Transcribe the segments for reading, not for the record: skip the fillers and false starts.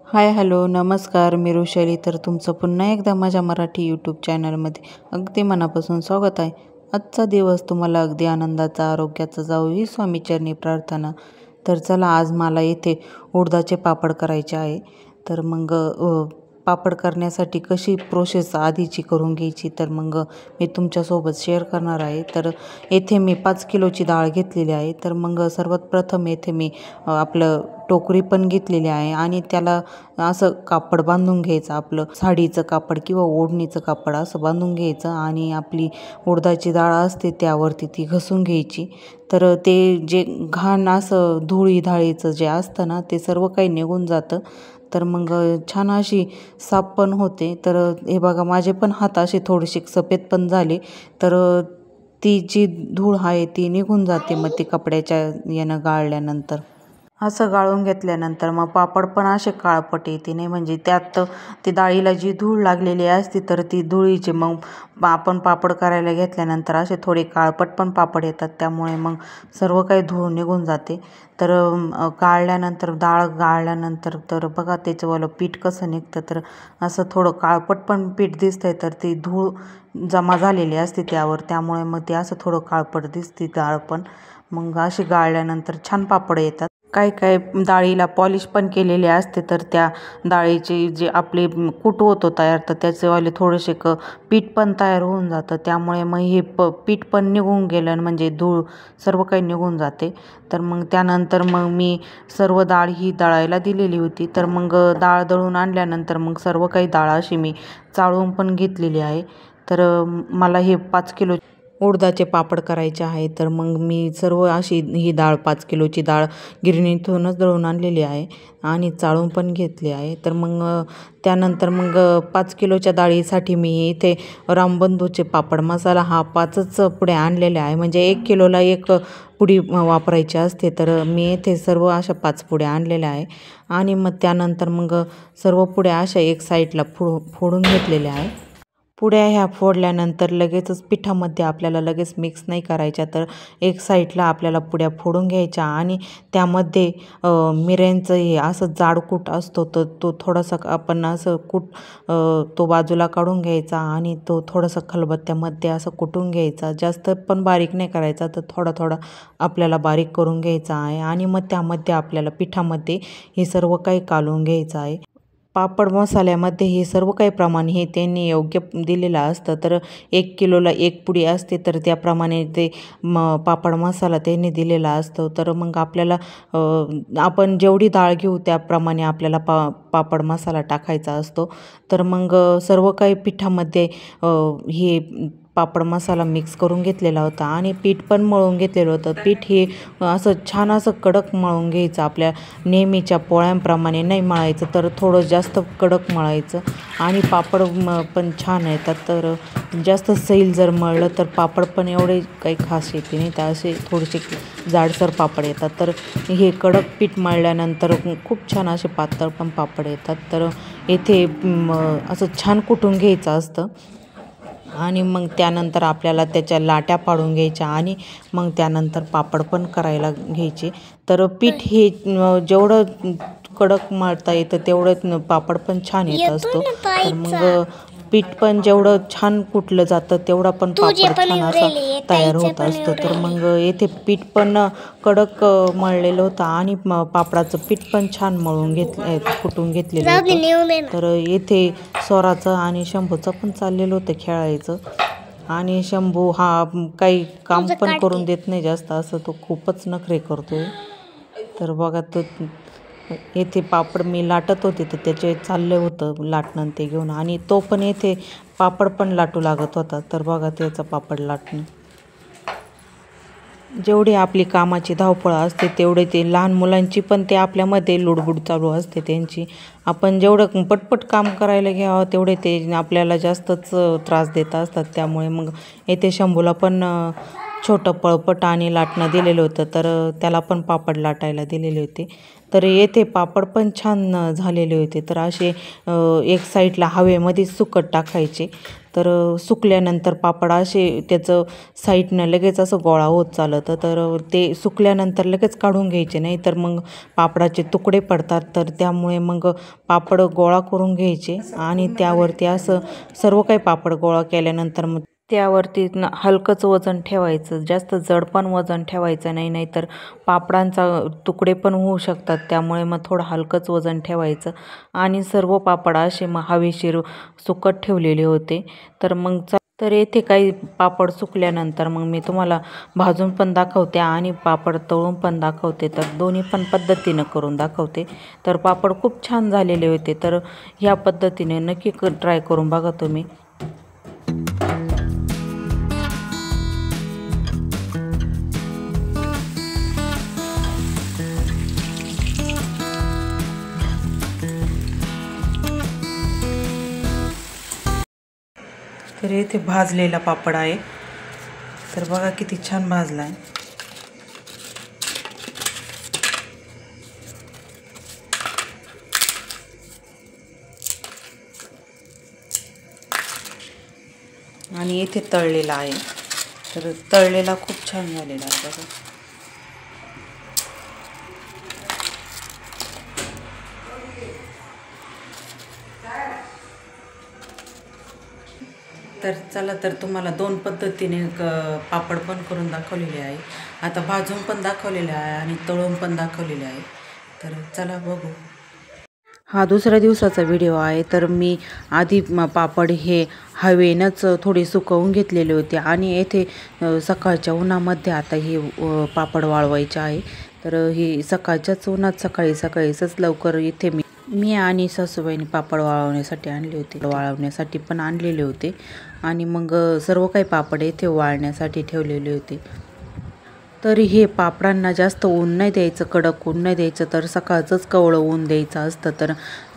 Hi hello नमस्कार मी वृषाली. तर तुमचं पुन्हा एकदा माझ्या मराठी यूट्यूब चॅनलमध्ये अगदी मनापासून स्वागत आहे. आजचा दिवस तुम्हाला अगदी आनंदाचा आरोग्याचा जाऊ ही स्वामीचरणी प्रार्थना. तर चला आज मला इथे उडदाचे पापड करायचे आहे. तर मग पापड करण्यासाठी कशी प्रोसेस आधीची करून घ्यायची तर मग मी तुमच्यासोबत शेअर करणार आहे. तर येथे मी 5 किलोची डाळ घेतलेली आहे. तर मग सर्वात प्रथम येथे मी आपलं टोकरी पण घेतलेली आहे आणि त्याला असं कापड बांधून घ्यायचं, आपलं साडीचं कापड किंवा ओढणीचं कापड असं बांधून घ्यायचं आणि आपली उडदाची डाळ असते त्यावरती ती घसून घ्यायची. तर ते जे घाण असं धुळी धाळीचं जे असतं ना ते सर्व काही निघून जातं. तर मग छान अशी साफ पण होते. तर हे बघा माझे पण हात असे थोडेसे सफेद पण झाले. तर ती जी धूळ आहे ती निघून जाते मग ती कपड्याच्या यानं गाळल्यानंतर. असं गाळून घेतल्यानंतर मग पापड पण असे काळपट येते नाही, म्हणजे त्यात ती डाळीला जी धूळ लागलेली असते तर ती धुळीचे मग आपण पापड करायला घेतल्यानंतर असे थोडे काळपट पण पापड येतात. त्यामुळे मग सर्व काही धूळ निघून जाते. तर गाळल्यानंतर डाळ गाळल्यानंतर तर बघा त्याचंवालं पीठ कसं निघतं. तर असं थोडं काळपट पण पीठ दिसतंय तर ती धूळ जमा झालेली असते त्यावर, त्यामुळे मग ते असं थोडं काळपट दिसते डाळ पण. मग अशी गाळल्यानंतर छान पापड येतात. काही काही डाळीला पॉलिश पण केलेले असते तर त्या डाळीचे जे आपले कूट होतो तयार तर त्याचेवाले थोडेसे पीठ पण तयार होऊन जातं. त्यामुळे मग हे पीठ पण निघून गेलं म्हणजे धूळ सर्व काही निघून जाते. तर मग त्यानंतर मग मी सर्व डाळ ही दळायला दिलेली होती. तर मग डाळ दळून आणल्यानंतर मग सर्व काही डाळ अशी मी चाळून पण घेतलेली आहे. तर मला हे 5 किलो उडदाचे पापड करायचे आहे. तर मग मी सर्व अशी ही डाळ 5 किलोची डाळ गिरणीतूनच दळून आणलेली आहे आणि चाळून पण घेतली आहे. तर मग त्यानंतर मग 5 किलोच्या डाळीसाठी मी इथे रामबंधूचे पापड मसाला हा 5च पुड्या आणलेल्या आहे. म्हणजे 1 किलोला 1 पुडी वापरायची असते. तर मी इथे सर्व अशा 5 पुड्या आणलेल्या आहे आणि मग त्यानंतर मग सर्व पुड्या अशा एक साईडला फोडून घेतलेल्या आहे. पुड्या ह्या फोडल्यानंतर लगेचच पिठामध्ये आपल्याला लगेच मिक्स नाही करायच्या. तर एक साईडला आपल्याला पुड्या फोडून घ्यायच्या आणि त्यामध्ये मिऱ्यांचं हे असं जाड कूट असतो तर तो थोडासा आपण असं तो बाजूला काढून घ्यायचा आणि तो थोडासा खलबत्त्यामध्ये असं कुटून घ्यायचा. जास्त पण बारीक नाही करायचा, तर थोडा थोडा आपल्याला बारीक करून घ्यायचा आहे आणि मग त्यामध्ये आपल्याला पिठामध्ये हे सर्व काही कालवून घ्यायचं आहे. पापड मसाल्यामध्ये हे सर्व काही प्रमाण हे त्यांनी योग्य दिलेलं असतं. तर 1 किलोला 1 पुडी असते तर त्याप्रमाणे ते पापड मसाला त्यांनी दिलेला असतो. तर मग आपल्याला आपण जेवढी डाळ घेऊ त्याप्रमाणे आपल्याला पापड मसाला टाकायचा असतो. तर मग सर्व काही पिठामध्ये हे पापड मसाला मिक्स करून घेतलेला होता आणि पीठ पण मळून घेतलेलं होतं. पीठ हे असं छान असं कडक मळून घ्यायचं, आपल्या नेहमीच्या पोळ्यांप्रमाणे नाही मळायचं, तर थोडं जास्त कडक मळायचं आणि पापड पण छान येतात. तर जास्त सैल जर मळलं तर पापड पण एवढे काही खास येते नाही, तर असे थोडेसे जाडसर पापड येतात. तर हे कडक पीठ मळल्यानंतर खूप छान असे पातळ पण पापड येतात. तर येथे असं छान कुटून घ्यायचं असतं आणि मग त्यानंतर आपल्याला त्याच्या लाट्या पाडून घ्यायच्या आणि मग त्यानंतर पापड पण करायला घ्यायचे. तर पीठ हे जेवढं कडक मळता येतं तेवढं पापड पण छान येत असतो. तर मग पीठ पण जेवढं छान कुटलं जातं तेवढा पण पापड छान असा तयार होत असतो. तर मग येथे पीठ पण कडक मळलेलं होतं आणि पापडाचं पीठ पण छान कुटून घेतलेलं होतं. तर येथे स्वराचं आणि शंभूचं पण चाललेलं होतं खेळायचं आणि शंभू हा काही काम पण करून देत नाही जास्त, असं तो खूपच नखरे करतोय. तर बघा तो येथे पापड मी लाटत होते तर त्याचे चाललं होतं लाटणं ते घेऊन आणि तो पण येथे पापड पण लाटू लागत होता. तर बघा त्याचं पापड लाटणं. जेवढी आपली कामाची धावपळ असते तेवढे ते लहान मुलांची पण ते आपल्यामध्ये लुडबुड चालू असते त्यांची. आपण जेवढं पटपट काम करायला घ्यावं तेवढे ते आपल्याला जास्तच त्रास देत असतात. त्यामुळे मग येथे शंभूला पण छोटं पळपट आणि लाटणं दिलेलं होतं, तर त्याला पण पापड लाटायला दिलेले होते. तर येथे पापड पण छान झालेले होते. तर असे एक साईडला हवेमध्ये सुकट टाकायचे. तर सुकल्यानंतर पापड असे त्याचं साईडनं लगेच असं गोळा होत चालतं, तर ते सुकल्यानंतर लगेच काढून घ्यायचे, नाही तर मग पापडाचे तुकडे पडतात. तर त्यामुळे मग पापड गोळा करून घ्यायचे आणि त्यावरती असं सर्व काही पापड गोळा केल्यानंतर मग त्यावरती हलकंच वजन ठेवायचं, जास्त जड पण वजन ठेवायचं नाही, नाहीतर पापडांचा तुकडे पण होऊ शकतात. त्यामुळे मग थोडं हलकंच वजन ठेवायचं आणि सर्व पापड असे मग हवेशीर सुकत ठेवलेले होते. तर येथे काही पापड सुकल्यानंतर मग मी तुम्हाला भाजून पण दाखवते आणि पापड तळून पण दाखवते. तर दोन्ही पण पद्धतीनं करून दाखवते. तर पापड खूप छान झालेले होते. तर ह्या पद्धतीने नक्की ट्राय करून बघा तुम्ही. तर इथे भाजलेला पापड आहे. तर बघा किती छान भाजला आहे. आणि इथे तळलेला आहे. तर तळलेला खूप छान झालेला आहे बघा. तर चला, तर तुम्हाला दोन पद्धतीने पापड पण करून दाखवलेले आहे. आता भाजून पण दाखवलेले आहे आणि तळून पण दाखवलेले आहे. तर चला बघू. हा दुसऱ्या दिवसाचा व्हिडिओ आहे. तर मी आधी पापड हे हवेनंच थोडे सुकवून घेतलेले होते आणि येथे सकाळच्या उन्हामध्ये आता हे पापड वाळवायचे आहे. तर हे सकाळच्याच उन्हात सकाळीच लवकर इथे मी आणि सासूबाईंनी पापड वाळवण्यासाठी आणले होते, वाळवण्यासाठी पण आणलेले होते आणि मग सर्व काही पापड इथे वाळण्यासाठी ठेवलेले होते. तर हे पापडांना जास्त ऊन नाही द्यायचं, कडक ऊन नाही द्यायचं, तर सकाळचंच कवळं ऊन द्यायचं असतं. तर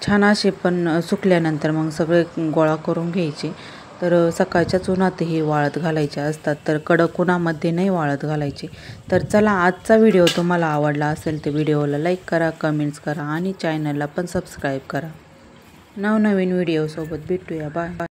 छान असे पण सुकल्यानंतर मग सगळे गोळा करून घ्यायचे. तर सकाळच्याच उन्हात हे वाळत घालायचे असतात, तर कडक उन्हामध्ये नाही वाळत घालायचे. तर चला, आजचा व्हिडिओ तुम्हाला आवडला असेल तर व्हिडिओला लाईक करा, कमेंट्स करा आणि चॅनलला पण सबस्क्राईब करा. नवनवीन व्हिडिओसोबत भेटूया. बाय.